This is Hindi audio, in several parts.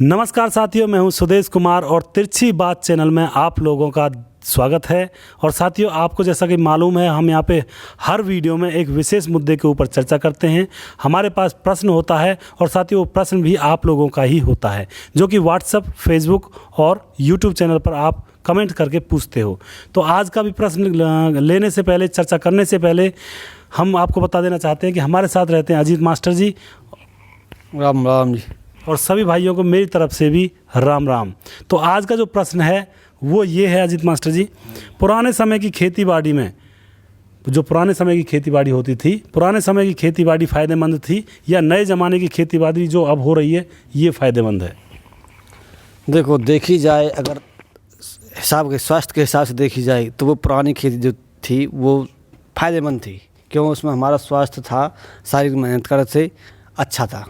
नमस्कार साथियों, मैं हूं सुदेश कुमार और तिरछी बात चैनल में आप लोगों का स्वागत है। और साथियों, आपको जैसा कि मालूम है, हम यहां पे हर वीडियो में एक विशेष मुद्दे के ऊपर चर्चा करते हैं। हमारे पास प्रश्न होता है और साथियों वो प्रश्न भी आप लोगों का ही होता है, जो कि व्हाट्सएप, फेसबुक और यूट्यूब चैनल पर आप कमेंट करके पूछते हो। तो आज का भी प्रश्न लेने से पहले, चर्चा करने से पहले, हम आपको बता देना चाहते हैं कि हमारे साथ रहते हैं अजीत मास्टर जी। राम राम जी। और सभी भाइयों को मेरी तरफ से भी राम राम। तो आज का जो प्रश्न है वो ये है अजीत मास्टर जी, पुराने समय की खेती-बाड़ी में, जो पुराने समय की खेती-बाड़ी होती थी, पुराने समय की खेती-बाड़ी फ़ायदेमंद थी या नए ज़माने की खेती-बाड़ी जो अब हो रही है ये फ़ायदेमंद है? देखो, देखी जाए अगर हिसाब के स्वास्थ्य के हिसाब से देखी जाए तो वो पुरानी खेती जो थी वो फ़ायदेमंद थी। क्यों? उसमें हमारा स्वास्थ्य था, शारीरिक मेहनत करने से अच्छा था।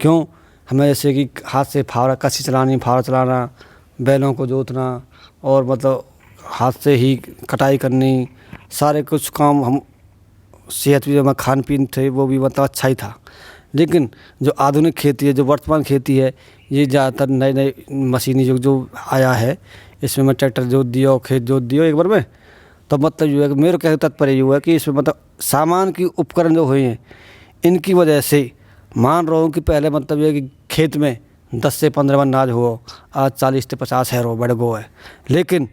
क्यों? हमें जैसे कि हाथ से फावड़ा कसी चलानी, फावड़ा चलाना, बैलों को जोतना और मतलब हाथ से ही कटाई करनी, सारे कुछ काम हम, सेहत भी हमारा खान पीन थे वो भी मतलब अच्छा ही था। लेकिन जो आधुनिक खेती है, जो वर्तमान खेती है, ये ज़्यादातर नए नए मशीनी युग जो आया है, इसमें मैं ट्रैक्टर जोत दिया और खेत जोत दिया एक बार में। तो मतलब ये है कि मेरे कहने तात्पर्य ये हुआ है कि इसमें मतलब सामान की उपकरण जो हुए हैं, इनकी वजह से मान रहा हूँ कि पहले मतलब ये कि खेत में 10 से 15 मन अनाज हो, आज 40 से 50 है, रो बड़े गो है। लेकिन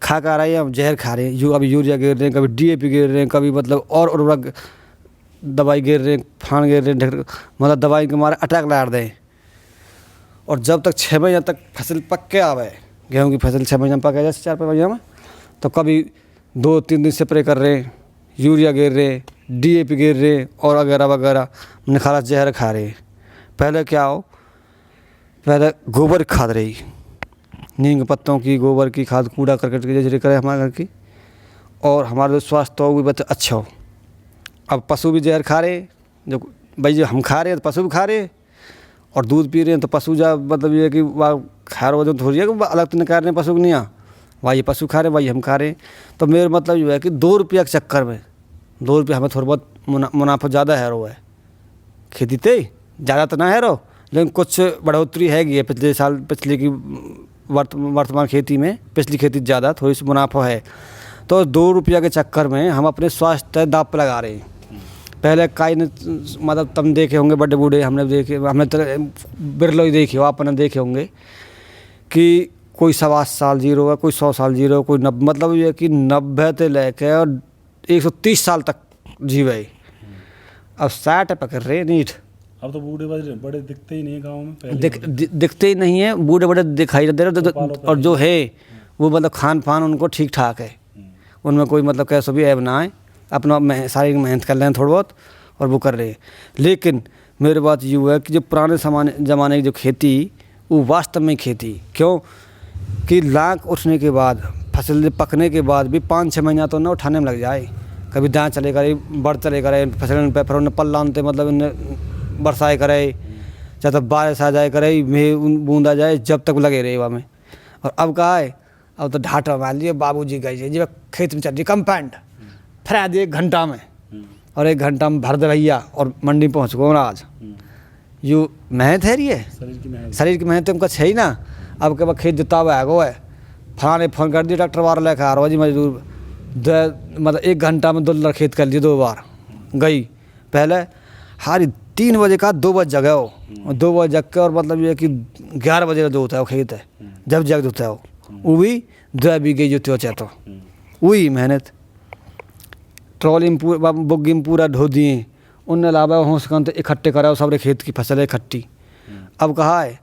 खा रहे हैं, हम जहर खा रहे हैं। अभी यूरिया गिर रहे हैं, कभी DAP गिर रहे हैं, कभी मतलब और उर्वरक दवाई गिर रहे हैं, फान गिर रहे हैं, मतलब दवाई के मारे अटैक ला दें। और जब तक 6 महीने तक फसल पक के आवे, गेहूँ की फसल 6 महीने में पक जाए, 4-5 महीने में, तो कभी 2-3 दिन स्प्रे कर रहे हैं, यूरिया गिर रहे हैं, DAP गिर रहे हैं और वगैरह वगैरह, निखारा जहर खा रहे हैं। पहले क्या हो, पहले गोबर खाद रही, नीम के पत्तों की, गोबर की खाद, कूड़ा करकट की जैसे करे हमारे घर की, और हमारा जो स्वास्थ्य हो वो भी अच्छा हो। अब पशु भी जहर खा रहे, जो भाई जो हम खा रहे हैं तो पशु भी खा रहे, और दूध पी रहे हैं तो पशु जा मतलब ये है कि वह खैर वजह थोड़ी है कि अलग तो निकाल रहे हैं पशु की, नहीं आ वही ये पशु खा रहे, वही हम खा रहे हैं। तो मेरे मतलब ये है कि 2 रुपया के चक्कर में, 2 रुपये हमें थोड़ा बहुत मुनाफा ज़्यादा है रो है खेती ते, ज़्यादा तो ना है रो, लेकिन कुछ बढ़ोतरी हैगी है पिछले साल, पिछले की वर्तमान खेती में, पिछली खेती ज़्यादा थोड़ी सी मुनाफा है। तो 2 रुपया के चक्कर में हम अपने स्वास्थ्य दाव पर लगा रहे हैं। पहले काई ने मतलब तुम देखे होंगे, बड़े बूढ़े हमने देखे, हमने तो बिरलो ही देखे हो, आपने देखे होंगे कि कोई 125 साल जीरो है, कोई 100 साल जीरो, कोई 90, मतलब ये कि 90 से लेके और 130 साल तक जीवे। अब 60 पकड़ रहे नीट। अब तो बूढ़े बड़े दिखते ही नहीं है गाँव में, दिखते ही नहीं है, बूढ़े बड़े दिखाई दे रहे। और जो है वो मतलब खान पान उनको ठीक ठाक है, उनमें कोई मतलब कैसा भी ऐब ना है, अपना शारीरिक मेहनत कर रहे हैं थोड़ा बहुत और वो कर रहे हैं। लेकिन मेरी बात यूँ है कि जो पुराने ज़माने की जो खेती, वो वास्तव में खेती, क्यों कि लाख उठने के बाद, फसल पकने के बाद भी 5-6 महीना तो ना उठाने में लग जाए। कभी दाँत चले करे, बढ़ चले करे, फसल पे फिर उन्हें पल्ला आनते, मतलब उन्हें बरसाए करे, जब तक बारिश आ जाए करे, बूंदा जाए, जब तक लगे रहे वहाँ में। और अब कहा है, अब तो ढाटा मान लिए बाबूजी गए जी खेत में चल रही कंपाउंड, फिर आ दिए 1 घंटा में, और 1 घंटा में भर दे भैया और मंडी पहुँच गो आज। यू मेहनत है, ये शरीर की मेहनत तुमको है ही ना। अब के बाद खेत जोता हुआ है गो है, फलाने फ़ोन कर दिया ट्रैक्टर वाला लेकर आ रहा जी मजदूर, मतलब 1 घंटा में 2 खेत कर लिए, 2 बार गई। पहले हारी 3 बजे का 2 बजे जगह हो, और 2 बजे जग के, और मतलब ये कि 11 बजे का जो होता है वो खेत है, जब जग होता है वो भी 2 बीघे जोते हो चाहे तो वही मेहनत। ट्रॉली में पूरा बुग्गी में पूरा ढो दिए, उन अलावा हों तो इकट्ठे कराओ सारे खेत की फसल है इकट्ठी। अब कहा है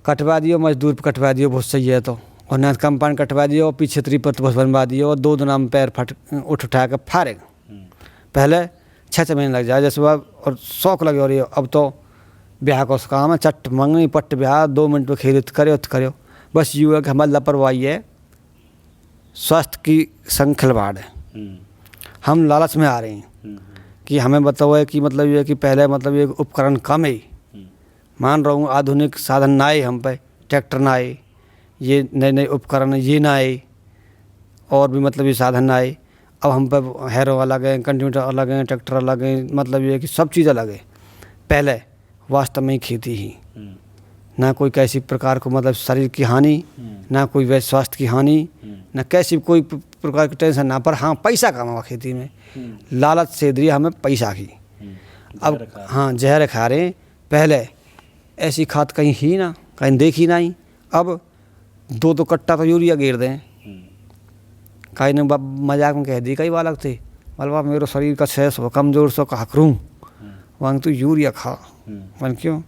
कटवा दियो, मजदूर पर कटवा दियो, बहुत सही है तो, और ना कंपाउंड कटवा दियो, और पीछे 3 पर तो बस बनवा दियो, और 2 दिन में पैर उठा कर फाड़ेगा। पहले 6 महीने लग जाए जैसे वह, और शौक लगे। और ये अब तो ब्याह का उसका काम है, चट मंगनी पट्ट ब्याह, 2 मिनट में खेत करो। बस यूँ है कि हमारी लापरवाही है, स्वास्थ्य की संग खिलवाड़ है। हम लालच में आ रहे हैं कि हमें बताओ है कि मतलब ये कि पहले मतलब ये उपकरण कम है, मान रहा हूँ आधुनिक साधन ना आए हम पे, ट्रैक्टर ना आए, ये नए नए उपकरण ये ना आए, और भी मतलब ये साधन ना आए। अब हम पे हैरो अलग है, कंट्रीब्यूटर अलग है, ट्रैक्टर अलग है, मतलब ये कि सब चीज़ अलग है। पहले वास्तव में खेती ही ना कोई कैसी प्रकार को मतलब शरीर की हानि, ना कोई वैसे स्वास्थ्य की हानि, ना कैसी कोई प्रकार की टेंशन ना। पर हाँ पैसा कमावा खेती में, लालच से दिया हमें पैसा की। अब हाँ जहर खा रहे, पहले ऐसी खाद कहीं ही ना, कहीं देखी नहीं। अब 2-2 कट्टा तो यूरिया गिर दें। कहीं ने मजाक में कह दी कई बालक थे, बलवा मेरे शरीर का 600 कमजोर सो कहा करूँ, वहाँ तू यूरिया खा। मन क्यों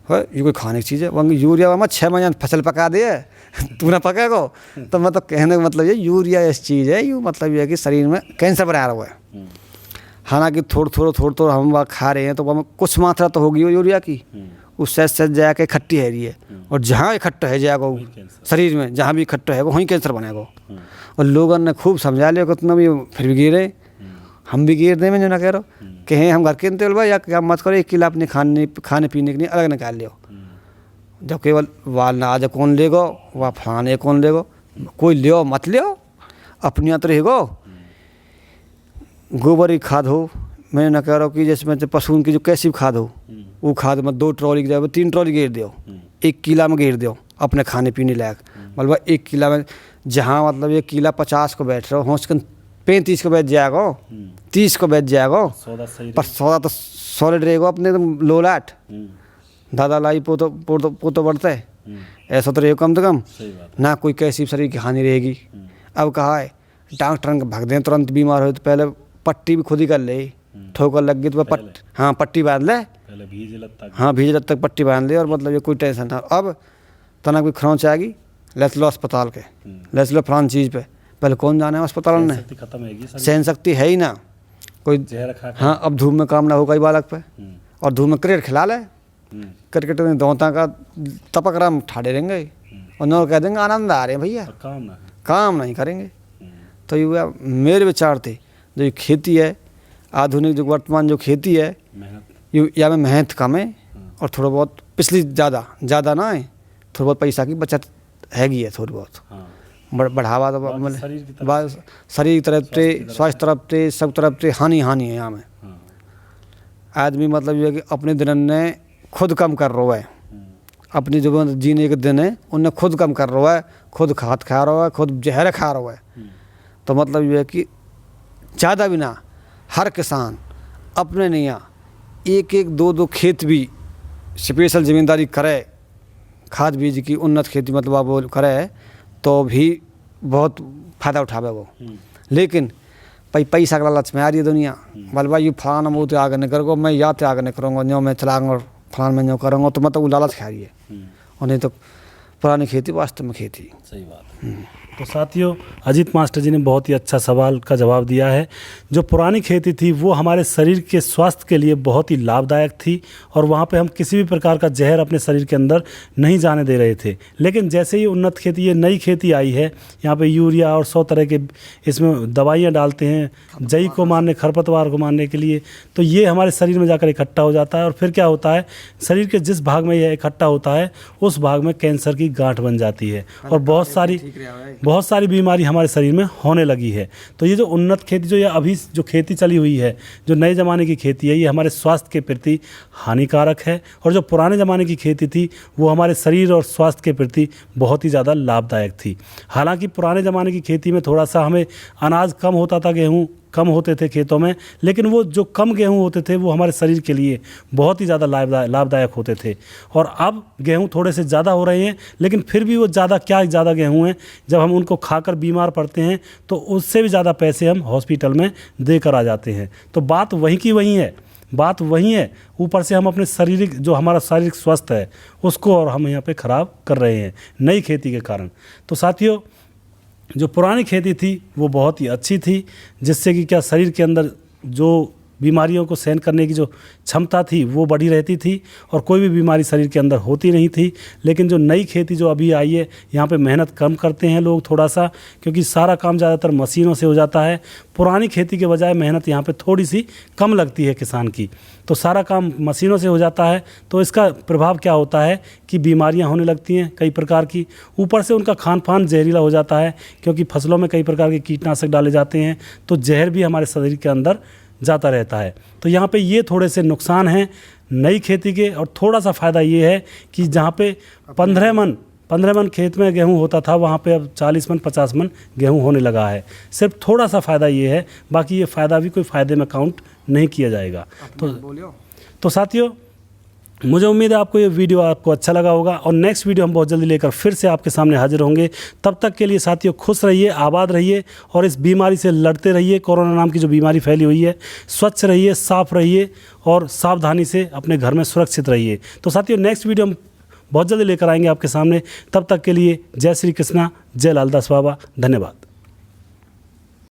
है, ये कोई खाने की चीज़ है? वहाँ यूरिया में 6 महीने फसल पका दे तू ना पकेगो। तो मतलब कहने का मतलब ये यूरिया ऐसी चीज़ है, यू मतलब ये है कि शरीर में कैंसर बना रहा है। हालांकि थोड़ा हम वहाँ खा रहे हैं तो वहाँ कुछ मात्रा तो होगी वो यूरिया की, उससे सच जाके इकट्ठी है रही है। और जहाँ इकट्ठा है जाएगा शरीर में, जहाँ भी इकट्ठा है वहीं कैंसर बनेगा। और लोगों ने खूब समझा लिया कितना भी, फिर भी गिरे। हम भी गिर दे में जो ना कह रहा कहें हम घर के तेल भाई या क्या मत करो, 1 किलो अपने खाने पीने के लिए अलग निकाल लियो। जब केवल वाल ना आज कौन लेगो, वह फलाने कौन लेगो, कोई लियो मत लियो, अपनी यहाँ तो रहेगो। गोबर की खाद हो, मैं ना कह रहा हूँ कि जैसे मैं पशुओं की जो कैसी खाद हो, वो खाद में 2 ट्रॉली की जगह 3 ट्रॉली घेर दो, 1 किला में घेर दो अपने खाने पीने लायक। मतलब 1 किला में जहाँ मतलब 1 किला 50 को बैठ रहा हो, होश 35 को बैठ जाएगा, 30 को बैठ जाएगा। पर सौदा तो सॉलिड रहेगा अपने तो लोलाट। दादा लाई पोतो बढ़ता है, ऐसा तो रहेगा कम से कम ना। कोई कैसी शरीर की हानि रहेगी। अब कहा है डॉक्टर के भाग दें, तुरंत बीमार हो तो पहले पट्टी भी खुद ही कर ले, ठोकर लग गई तो पट्टी बांध ले, हाँ भीज लत तक पट्टी बांध ले। और मतलब ये कोई टेंशन था। अब तना कोई खरोंच आएगी, लेस लो अस्पताल के, लेस लो फलान चीज़ पे, पहले कौन जाना है अस्पताल में? सहन शक्ति है ही ना कोई। हाँ अब धूप में काम ना हो कई बालक पे, और धूप में क्रिकेट खिला ले, क्रिकेट में दौता का तपक रहा ठाड़े रहेंगे और नौ कह देंगे आनंद आ रहे हैं भैया, काम नहीं करेंगे। तो ये मेरे विचार थे, जो खेती है आधुनिक जो वर्तमान जो खेती है, या में मेहनत कम है और थोड़ा बहुत पिछली ज़्यादा ना है, थोड़ा बहुत पैसा की बचत हैगी है, थोड़ी बहुत बढ़ावा तो शरीर की तरफ से, स्वास्थ्य तरफ से, सब तरफ से हानि है यहाँ में। आदमी मतलब ये है कि अपने दिन ने खुद कम कर रहा है, अपनी जो जीने के दिन है उनने खुद कम कर रहा है, खुद खाद खा रहा है, खुद जहर खा रहा है। तो मतलब ये है कि ज़्यादा भी ना, हर किसान अपने नहीं यहाँ 1-1, 2-2 खेत भी स्पेशल जिम्मेदारी करे, खाद बीज की उन्नत खेती मतलब आप वो करे तो भी बहुत फ़ायदा उठावे वो। लेकिन पैसा का लालच में आ रही है दुनिया, बलबा ये फलाना वो तो आगे नहीं करूँगा, मैं या तो आगे नहीं करूँगा, न्यो मैं चलाऊँगा, फलान में न्यो करूँगा, तो मतलब वो लालच खा रही है। और नहीं तो पुरानी खेती वास्तव में खेती। सही बात। तो साथियों, अजीत मास्टर जी ने बहुत ही अच्छा सवाल का जवाब दिया है। जो पुरानी खेती थी वो हमारे शरीर के स्वास्थ्य के लिए बहुत ही लाभदायक थी, और वहाँ पे हम किसी भी प्रकार का जहर अपने शरीर के अंदर नहीं जाने दे रहे थे। लेकिन जैसे ही उन्नत खेती, ये नई खेती आई है, यहाँ पे यूरिया और 100 तरह के इसमें दवाइयाँ डालते हैं जई को मारने, खरपतवार को मारने के लिए, तो ये हमारे शरीर में जाकर इकट्ठा हो जाता है। और फिर क्या होता है, शरीर के जिस भाग में यह इकट्ठा होता है उस भाग में कैंसर की गांठ बन जाती है, और बहुत सारी बीमारी हमारे शरीर में होने लगी है। तो ये जो उन्नत खेती, जो ये अभी जो खेती चली हुई है, जो नए ज़माने की खेती है, ये हमारे स्वास्थ्य के प्रति हानिकारक है, और जो पुराने ज़माने की खेती थी वो हमारे शरीर और स्वास्थ्य के प्रति बहुत ही ज़्यादा लाभदायक थी। हालांकि पुराने ज़माने की खेती में थोड़ा सा हमें अनाज कम होता था, गेहूँ कम होते थे खेतों में, लेकिन वो जो कम गेहूं होते थे वो हमारे शरीर के लिए बहुत ही ज़्यादा लाभदायक होते थे। और अब गेहूं थोड़े से ज़्यादा हो रहे हैं, लेकिन फिर भी वो ज़्यादा गेहूं हैं, जब हम उनको खाकर बीमार पड़ते हैं तो उससे भी ज़्यादा पैसे हम हॉस्पिटल में देकर आ जाते हैं। तो बात वहीं की वहीं है, ऊपर से हम अपने शारीरिक, जो हमारा शारीरिक स्वास्थ्य है उसको और हम यहाँ पे ख़राब कर रहे हैं नई खेती के कारण। तो साथियों, जो पुरानी खेती थी वो बहुत ही अच्छी थी, जिससे कि क्या शरीर के अंदर जो बीमारियों को सहन करने की जो क्षमता थी वो बढ़ी रहती थी, और कोई भी बीमारी शरीर के अंदर होती नहीं थी। लेकिन जो नई खेती जो अभी आई है, यहाँ पे मेहनत कम करते हैं लोग थोड़ा सा, क्योंकि सारा काम ज़्यादातर मशीनों से हो जाता है। पुरानी खेती के बजाय मेहनत यहाँ पे थोड़ी सी कम लगती है किसान की, तो सारा काम मशीनों से हो जाता है। तो इसका प्रभाव क्या होता है कि बीमारियाँ होने लगती हैं कई प्रकार की, ऊपर से उनका खान पान जहरीला हो जाता है, क्योंकि फसलों में कई प्रकार के कीटनाशक डाले जाते हैं, तो जहर भी हमारे शरीर के अंदर जाता रहता है। तो यहाँ पे ये थोड़े से नुकसान हैं नई खेती के। और थोड़ा सा फ़ायदा ये है कि जहाँ पे 15 मन खेत में गेहूं होता था, वहाँ पे अब 40 मन 50 मन गेहूं होने लगा है। सिर्फ थोड़ा सा फ़ायदा ये है, बाकी ये फ़ायदा भी कोई फ़ायदे में काउंट नहीं किया जाएगा। तो साथियों, मुझे उम्मीद है आपको ये वीडियो आपको अच्छा लगा होगा, और नेक्स्ट वीडियो हम बहुत जल्दी लेकर फिर से आपके सामने हाजिर होंगे। तब तक के लिए साथियों, खुश रहिए, आबाद रहिए, और इस बीमारी से लड़ते रहिए। कोरोना नाम की जो बीमारी फैली हुई है, स्वच्छ रहिए, साफ रहिए, और सावधानी से अपने घर में सुरक्षित रहिए। तो साथियों, नेक्स्ट वीडियो हम बहुत जल्दी लेकर आएंगे आपके सामने। तब तक के लिए जय श्री कृष्णा, जय लालदास बाबा, धन्यवाद।